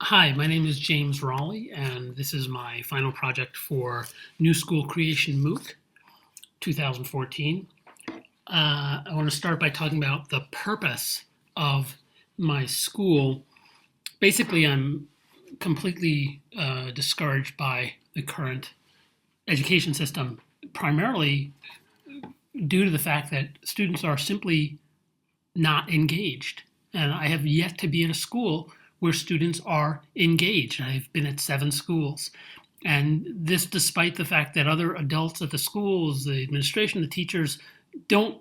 Hi, my name is James Raleigh, and this is my final project for New School Creation MOOC 2014. I want to start by talking about the purpose of my school. Basically, I'm completely discouraged by the current education system, primarily due to the fact that students are simply not engaged. And I have yet to be in a school where students are engaged. I've been at 7 schools. And this despite the fact that other adults at the schools, the administration, the teachers, don't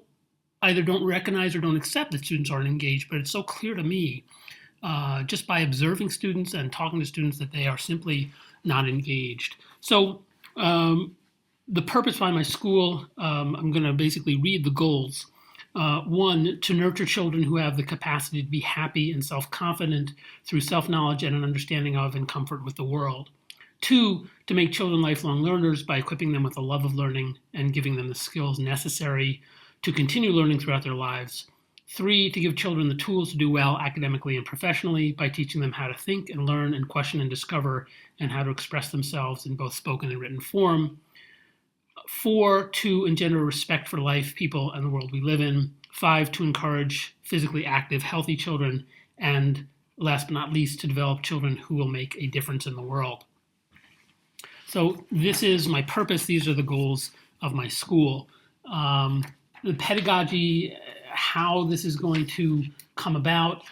either don't recognize or don't accept that students aren't engaged. But it's so clear to me, just by observing students and talking to students, that they are simply not engaged. So the purpose behind my school, I'm going to basically read the goals. One, to nurture children who have the capacity to be happy and self confident through self knowledge and an understanding of and comfort with the world. Two, to make children lifelong learners by equipping them with a love of learning and giving them the skills necessary to continue learning throughout their lives. Three, to give children the tools to do well academically and professionally by teaching them how to think and learn and question and discover and how to express themselves in both spoken and written form. Four, to engender respect for life, people, and the world we live in. Five, to encourage physically active, healthy children. And last but not least, to develop children who will make a difference in the world. So this is my purpose. These are the goals of my school. The pedagogy, how this is going to come about,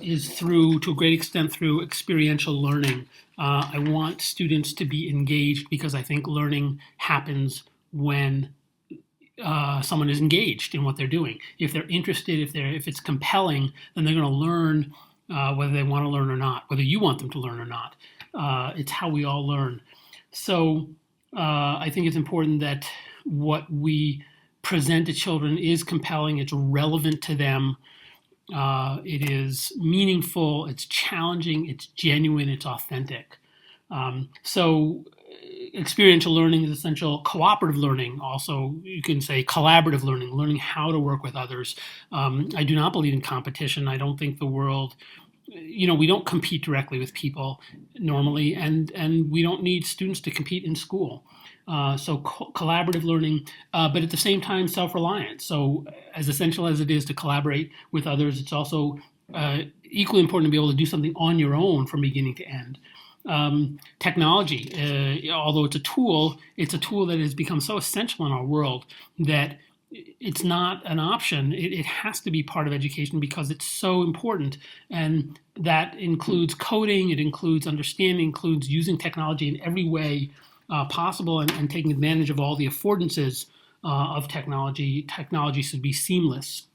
is through, to a great extent, through experiential learning. I want students to be engaged because I think learning happens when someone is engaged in what they're doing. If they're interested, if it's compelling, then they're going to learn whether they want to learn or not, whether you want them to learn or not. It's how we all learn. So I think it's important that what we present to children is compelling, it's relevant to them, it is meaningful, it's challenging, it's genuine, it's authentic. So experiential learning is essential. Cooperative learning, also, you can say collaborative learning, learning how to work with others. I do not believe in competition. I don't think the world, we don't compete directly with people normally, and we don't need students to compete in school. So collaborative learning, but at the same time, self-reliance. So as essential as it is to collaborate with others, it's also equally important to be able to do something on your own from beginning to end. Technology, although it's a tool that has become so essential in our world that it's not an option. It has to be part of education because it's so important. And that includes coding, it includes understanding, includes using technology in every way possible and taking advantage of all the affordances of technology. Technology should be seamless.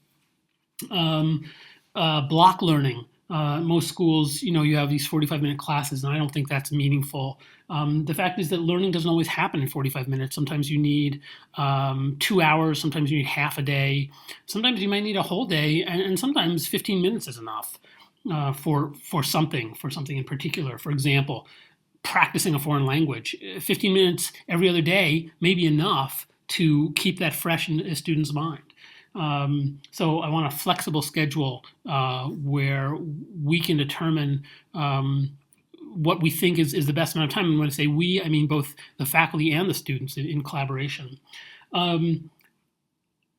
Block learning. Most schools, you have these 45-minute classes, and I don't think that's meaningful. The fact is that learning doesn't always happen in 45 minutes. Sometimes you need 2 hours, sometimes you need half a day, sometimes you might need a whole day, and sometimes 15 minutes is enough for something in particular. For example, practicing a foreign language. 15 minutes every other day may be enough to keep that fresh in a student's mind. So I want a flexible schedule where we can determine what we think is the best amount of time. And when I say we, I mean both the faculty and the students in collaboration.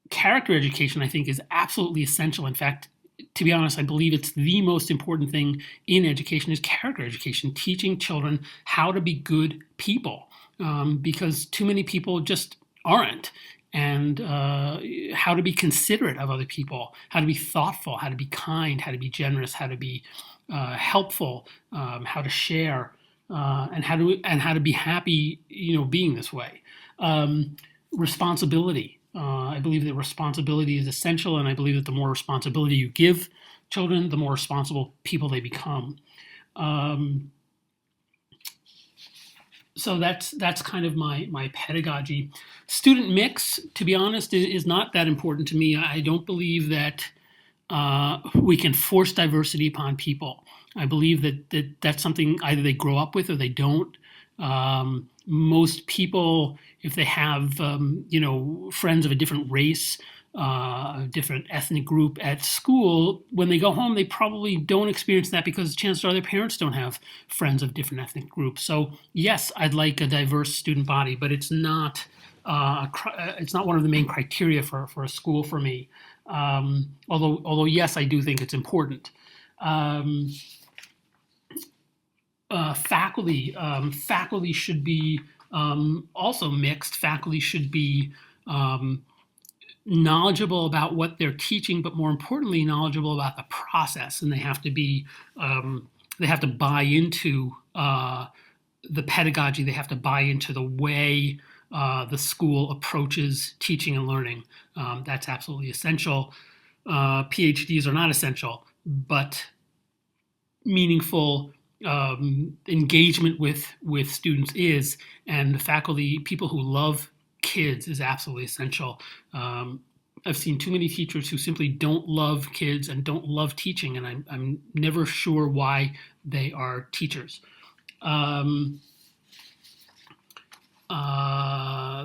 Character education, I think, is absolutely essential. In fact, to be honest, I believe it's the most important thing in education is character education, teaching children how to be good people, because too many people just aren't, and how to be considerate of other people, how to be thoughtful, how to be kind, how to be generous, how to be helpful, how to share, and how to be happy, being this way. Responsibility. I believe that responsibility is essential, and I believe that the more responsibility you give children, the more responsible people they become. So that's kind of my pedagogy. Student mix, to be honest, is not that important to me. I don't believe that we can force diversity upon people. I believe that's something either they grow up with or they don't. Most people, if they have friends of a different race, a different ethnic group at school, when they go home, they probably don't experience that because chances are their parents don't have friends of different ethnic groups. So yes, I'd like a diverse student body, but it's not one of the main criteria for a school for me. Although yes, I do think it's important. Um, faculty should be also mixed. Faculty should be knowledgeable about what they're teaching, but more importantly, knowledgeable about the process, and they have to buy into the pedagogy. They have to buy into the way the school approaches teaching and learning. That's absolutely essential. PhDs are not essential, but meaningful engagement with students is, and the faculty, people who love kids, is absolutely essential. I've seen too many teachers who simply don't love kids and don't love teaching, and I'm never sure why they are teachers. The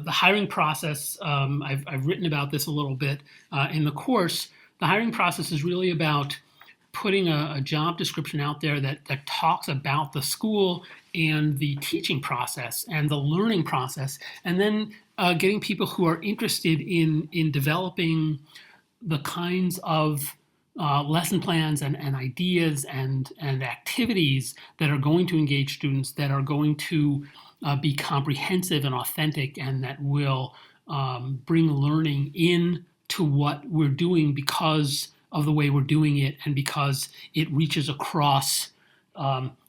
hiring process, I've written about this a little bit in the course. The hiring process is really about putting a job description out there that talks about the school and the teaching process and the learning process, and then getting people who are interested in developing the kinds of lesson plans and ideas and activities that are going to engage students, that are going to be comprehensive and authentic, and that will bring learning in to what we're doing because of the way we're doing it and because it reaches across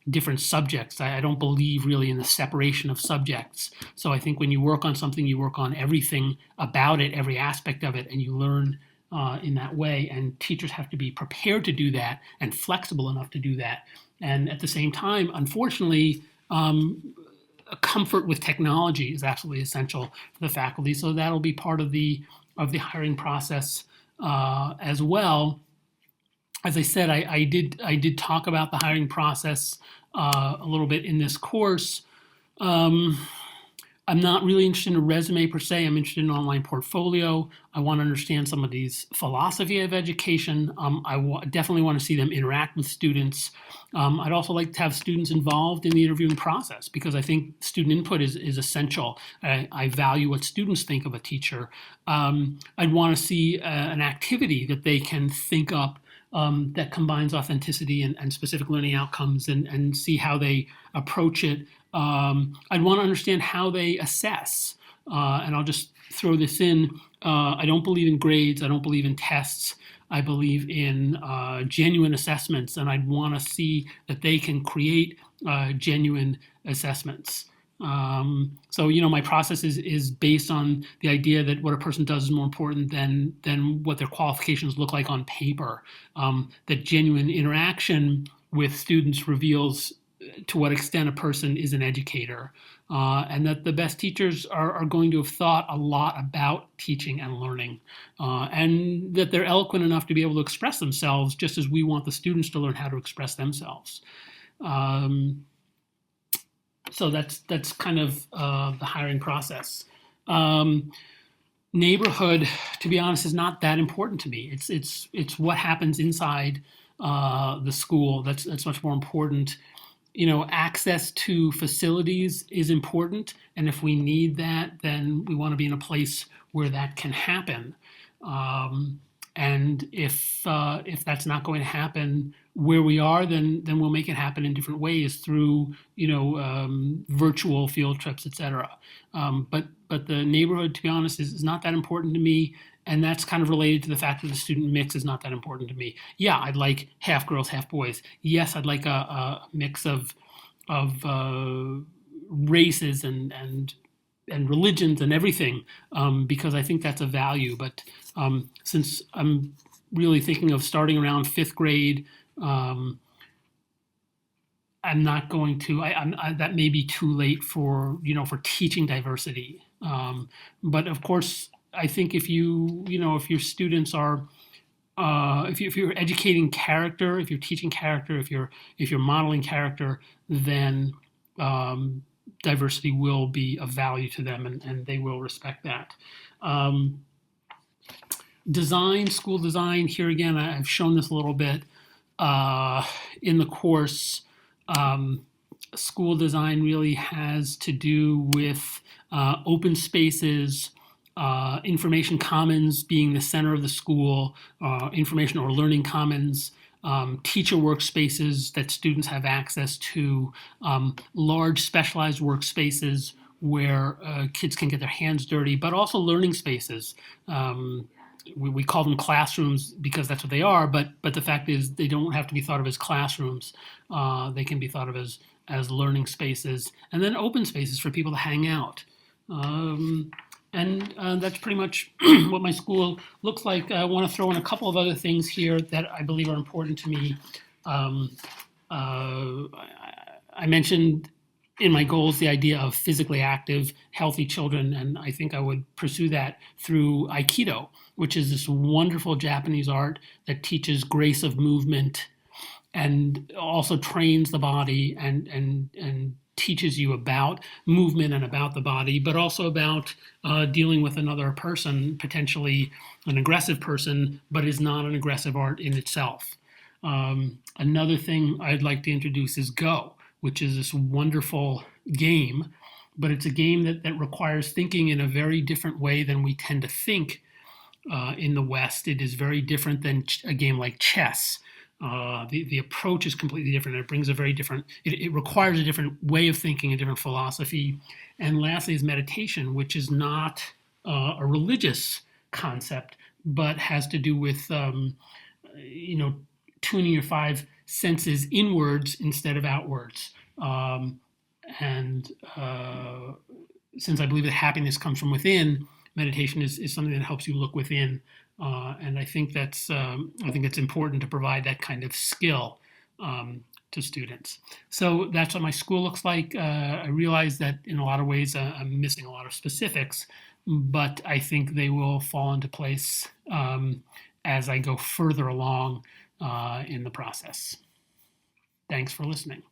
different subjects. I don't believe really in the separation of subjects. So I think when you work on something, you work on everything about it, every aspect of it, and you learn in that way. And teachers have to be prepared to do that and flexible enough to do that. And at the same time, unfortunately, comfort with technology is absolutely essential for the faculty. So that'll be part of the hiring process as well. As I said, I did talk about the hiring process a little bit in this course. I'm not really interested in a resume per se. I'm interested in an online portfolio. I want to understand somebody's philosophy of education. Definitely want to see them interact with students. I'd also like to have students involved in the interviewing process because I think student input is essential. I value what students think of a teacher. I'd want to see an activity that they can think up that combines authenticity and specific learning outcomes, and see how they approach it. I'd want to understand how they assess. And I'll just throw this in. I don't believe in grades. I don't believe in tests. I believe in genuine assessments, and I'd want to see that they can create genuine assessments. So, my process is based on the idea that what a person does is more important than what their qualifications look like on paper. That genuine interaction with students reveals to what extent a person is an educator, and that the best teachers are going to have thought a lot about teaching and learning, and that they're eloquent enough to be able to express themselves just as we want the students to learn how to express themselves. So that's kind of the hiring process. Neighborhood, to be honest, is not that important to me. It's what happens inside the school that's much more important. Access to facilities is important, and if we need that, then we want to be in a place where that can happen. And if that's not going to happen where we are, then we'll make it happen in different ways through virtual field trips, etc. But the neighborhood, to be honest, is not that important to me, and that's kind of related to the fact that the student mix is not that important to me. Yeah, I'd like half girls, half boys. Yes, I'd like a mix of races and religions and everything, because I think that's a value. But since I'm really thinking of starting around fifth grade, I'm not going to. That may be too late for teaching diversity. But of course, I think if if your students are if you're educating character, if you're teaching character, if you're modeling character, then diversity will be of value to them, and they will respect that. Design, school design, here again, I've shown this a little bit in the course. Um, School design really has to do with open spaces, information commons being the center of the school, information or learning commons, teacher workspaces that students have access to, large specialized workspaces where kids can get their hands dirty, but also learning spaces. We call them classrooms because that's what they are, but the fact is they don't have to be thought of as classrooms. They can be thought of as learning spaces, and then open spaces for people to hang out. And that's pretty much what my school looks like. I want to throw in a couple of other things here that I believe are important to me. I mentioned in my goals the idea of physically active, healthy children, and I think I would pursue that through Aikido, which is this wonderful Japanese art that teaches grace of movement and also trains the body and teaches you about movement and about the body, but also about dealing with another person, potentially an aggressive person, but is not an aggressive art in itself. Another thing I'd like to introduce is Go, which is this wonderful game, but it's a game that requires thinking in a very different way than we tend to think in the West. It is very different than a game like chess. The approach is completely different. It brings a very different, it requires a different way of thinking, a different philosophy. And lastly is meditation, which is not a religious concept, but has to do with, tuning your five senses inwards instead of outwards. And since I believe that happiness comes from within, meditation is something that helps you look within. And I think that's important to provide that kind of skill to students. So that's what my school looks like. I realize that in a lot of ways I'm missing a lot of specifics, but I think they will fall into place as I go further along in the process. Thanks for listening.